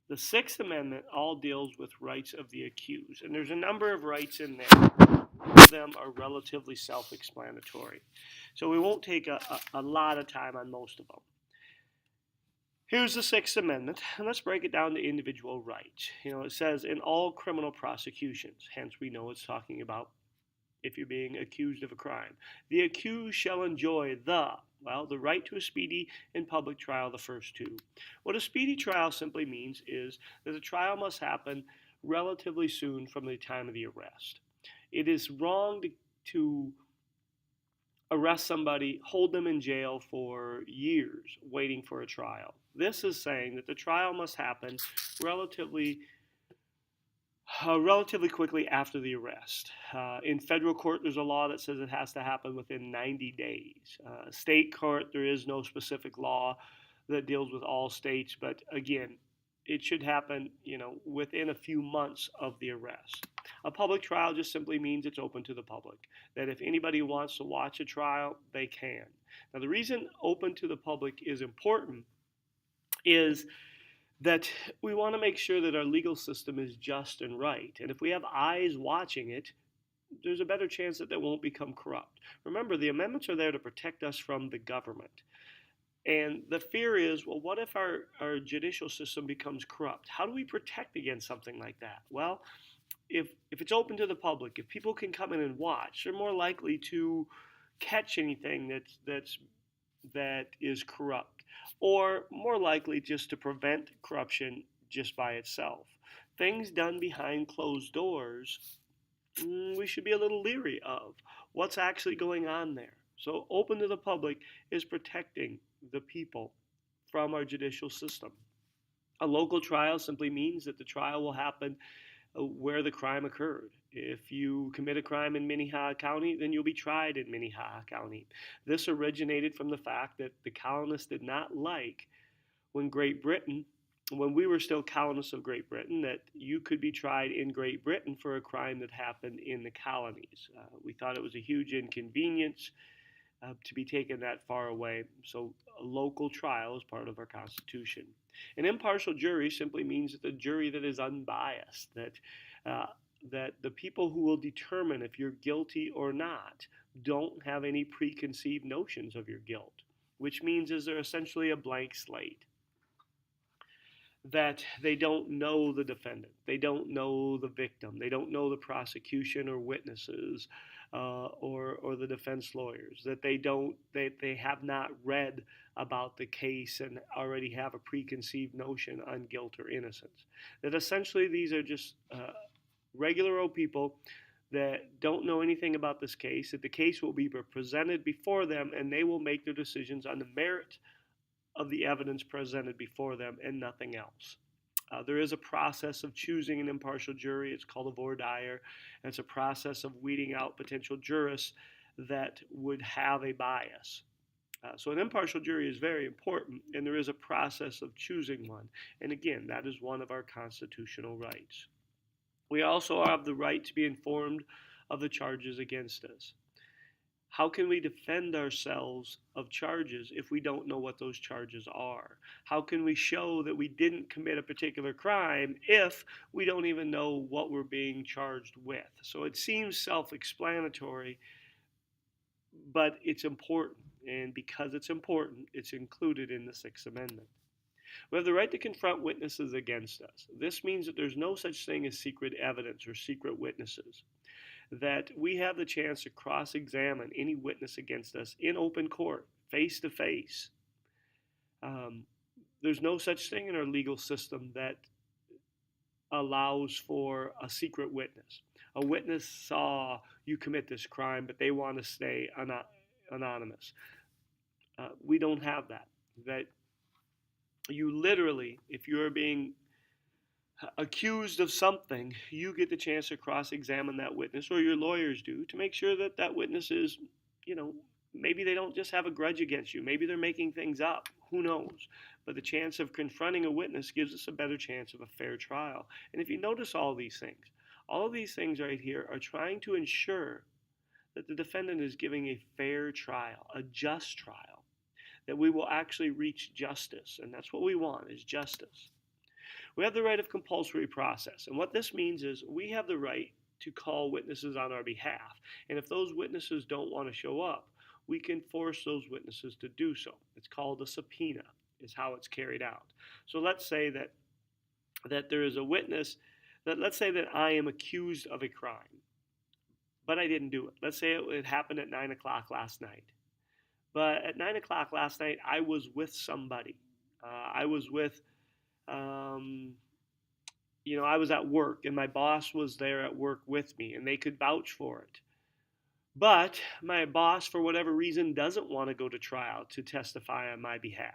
The Sixth Amendment all deals with rights of the accused, and there's a number of rights in there. Some of them are relatively self-explanatory, so we won't take a lot of time on most of them. Here's the Sixth Amendment, and let's break it down to individual rights. It says in all criminal prosecutions, hence we know it's talking about if you're being accused of a crime. The accused shall enjoy the right to a speedy and public trial, the first two. What a speedy trial simply means is that the trial must happen relatively soon from the time of the arrest. It is wrong to arrest somebody, hold them in jail for years waiting for a trial. This is saying that the trial must happen relatively quickly after the arrest. In federal court, there's a law that says it has to happen within 90 days. State court, there is no specific law that deals with all states, but again, it should happen, within a few months of the arrest. A public trial just simply means it's open to the public, that if anybody wants to watch a trial, they can. Now, the reason open to the public is important is that we want to make sure that our legal system is just and right. And if we have eyes watching it, there's a better chance that they won't become corrupt. Remember, the amendments are there to protect us from the government. And the fear is, well, what if our judicial system becomes corrupt? How do we protect against something like that? Well, if it's open to the public, if people can come in and watch, they're more likely to catch anything that is corrupt, or more likely just to prevent corruption just by itself. Things done behind closed doors, we should be a little leery of what's actually going on there. So open to the public is protecting the people from our judicial system. A local trial simply means that the trial will happen where the crime occurred. If you commit a crime in Minnehaha County, then you'll be tried in Minnehaha County. This originated from the fact that the colonists did not like when we were still colonists of Great Britain, that you could be tried in Great Britain for a crime that happened in the colonies. We thought it was a huge inconvenience to be taken that far away, so a local trial is part of our Constitution. An impartial jury simply means that the jury that is unbiased, that the people who will determine if you're guilty or not don't have any preconceived notions of your guilt, which means is they're essentially a blank slate. That they don't know the defendant, they don't know the victim, they don't know the prosecution or witnesses or the defense lawyers, that they have not read about the case and already have a preconceived notion on guilt or innocence. That essentially these are just regular old people that don't know anything about this case, that the case will be presented before them and they will make their decisions on the merit of the evidence presented before them and nothing else. There is a process of choosing an impartial jury. It's called a voir dire, and it's a process of weeding out potential jurists that would have a bias. So an impartial jury is very important, and there is a process of choosing one. And again, that is one of our constitutional rights. We also have the right to be informed of the charges against us. How can we defend ourselves of charges if we don't know what those charges are? How can we show that we didn't commit a particular crime if we don't even know what we're being charged with? So it seems self-explanatory, but it's important. And because it's important, it's included in the Sixth Amendment. We have the right to confront witnesses against us. This means that there's no such thing as secret evidence or secret witnesses. That we have the chance to cross-examine any witness against us in open court, face to face. There's no such thing in our legal system that allows for a secret witness. A witness saw you commit this crime, but they want to stay anonymous. We don't have that. That you literally, if you're being accused of something, you get the chance to cross-examine that witness, or your lawyers do, to make sure that that witness is, maybe they don't just have a grudge against you. Maybe they're making things up. Who knows? But the chance of confronting a witness gives us a better chance of a fair trial. And if you notice all of these things right here are trying to ensure that the defendant is giving a fair trial, a just trial, that we will actually reach justice. And that's what we want, is justice. We have the right of compulsory process. And what this means is we have the right to call witnesses on our behalf. And if those witnesses don't want to show up, we can force those witnesses to do so. It's called a subpoena, is how it's carried out. So let's say that there is a witness, that let's say that I am accused of a crime, but I didn't do it. Let's say it happened at 9 o'clock last night. But at 9 o'clock last night, I was with somebody. I was with, I was at work, and my boss was there at work with me, and they could vouch for it. But my boss, for whatever reason, doesn't want to go to trial to testify on my behalf.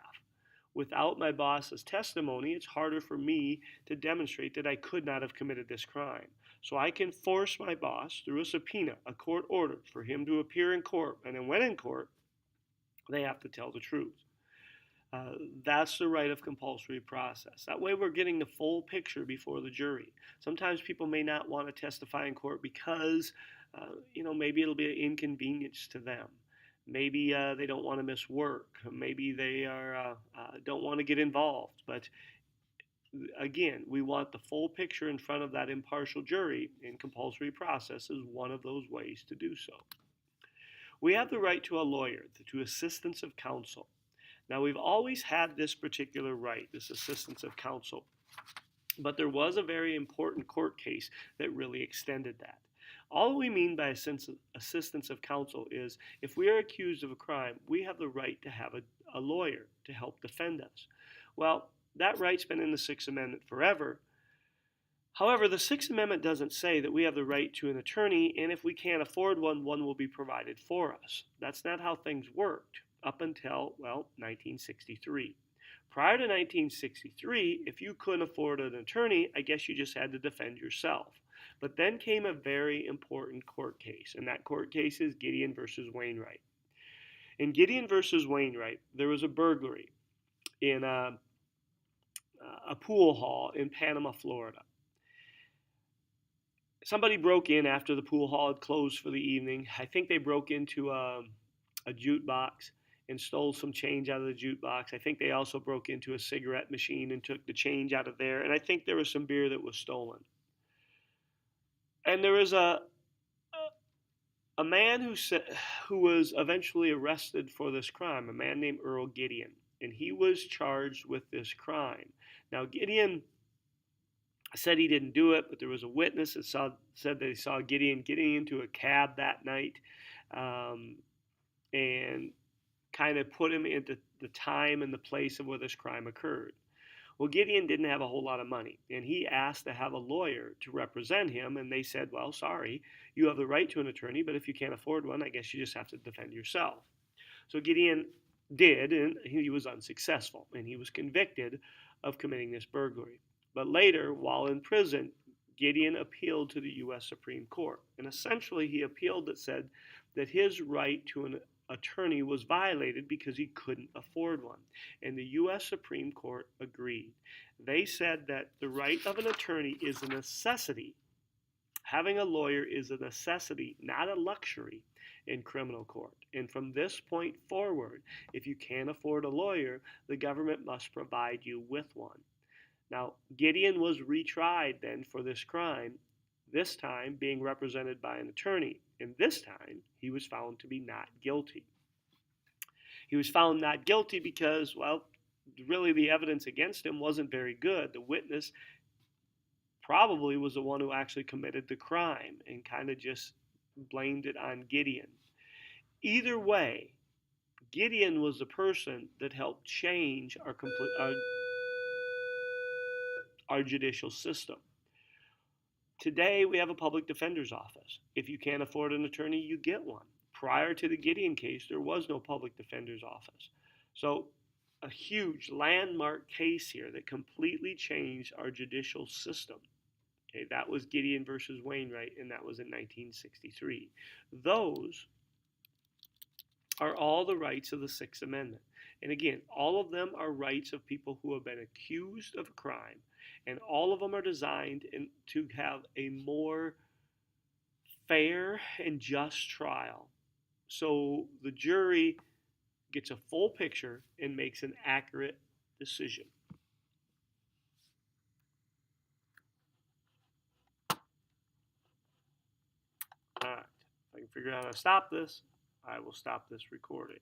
Without my boss's testimony, it's harder for me to demonstrate that I could not have committed this crime. So I can force my boss through a subpoena, a court order, for him to appear in court. And then when in court, they have to tell the truth. That's the right of compulsory process. That way we're getting the full picture before the jury. Sometimes people may not want to testify in court because, maybe it'll be an inconvenience to them. Maybe they don't want to miss work. Maybe they don't want to get involved. But again, we want the full picture in front of that impartial jury, and compulsory process is one of those ways to do so. We have the right to a lawyer, to assistance of counsel. Now, we've always had this particular right, this assistance of counsel, but there was a very important court case that really extended that. All we mean by assistance of counsel is if we are accused of a crime, we have the right to have a lawyer to help defend us. Well, that right's been in the Sixth Amendment forever. However, the Sixth Amendment doesn't say that we have the right to an attorney, and if we can't afford one, one will be provided for us. That's not how things worked up until, 1963. Prior to 1963, if you couldn't afford an attorney, I guess you just had to defend yourself. But then came a very important court case, and that court case is Gideon versus Wainwright. In Gideon versus Wainwright, there was a burglary in a pool hall in Panama, Florida. Somebody broke in after the pool hall had closed for the evening. I think they broke into a jukebox and stole some change out of the jukebox. I think they also broke into a cigarette machine and took the change out of there. And I think there was some beer that was stolen. And there was a man who was eventually arrested for this crime, a man named Earl Gideon. And he was charged with this crime. Now, Gideon said he didn't do it, but there was a witness that said they saw Gideon getting into a cab that night and kind of put him into the time and the place of where this crime occurred. Well, Gideon didn't have a whole lot of money, and he asked to have a lawyer to represent him, and they said, well, sorry, you have the right to an attorney, but if you can't afford one, I guess you just have to defend yourself. So Gideon did, and he was unsuccessful, and he was convicted of committing this burglary. But later, while in prison, Gideon appealed to the U.S. Supreme Court. And essentially, he appealed that said that his right to an attorney was violated because he couldn't afford one. And the U.S. Supreme Court agreed. They said that the right of an attorney is a necessity. Having a lawyer is a necessity, not a luxury in criminal court. And from this point forward, if you can't afford a lawyer, the government must provide you with one. Now, Gideon was retried then for this crime, this time being represented by an attorney. And this time, he was found to be not guilty. He was found not guilty because, really the evidence against him wasn't very good. The witness probably was the one who actually committed the crime and kind of just blamed it on Gideon. Either way, Gideon was the person that helped change our judicial system. Today, we have a public defender's office. If you can't afford an attorney, you get one. Prior to the Gideon case, there was no public defender's office. So, a huge landmark case here that completely changed our judicial system. Okay, that was Gideon versus Wainwright, and that was in 1963. Those are all the rights of the Sixth Amendment. And again, all of them are rights of people who have been accused of a crime, and all of them are designed to have a more fair and just trial. So the jury gets a full picture and makes an accurate decision. figure out how to stop this, I will stop this recording.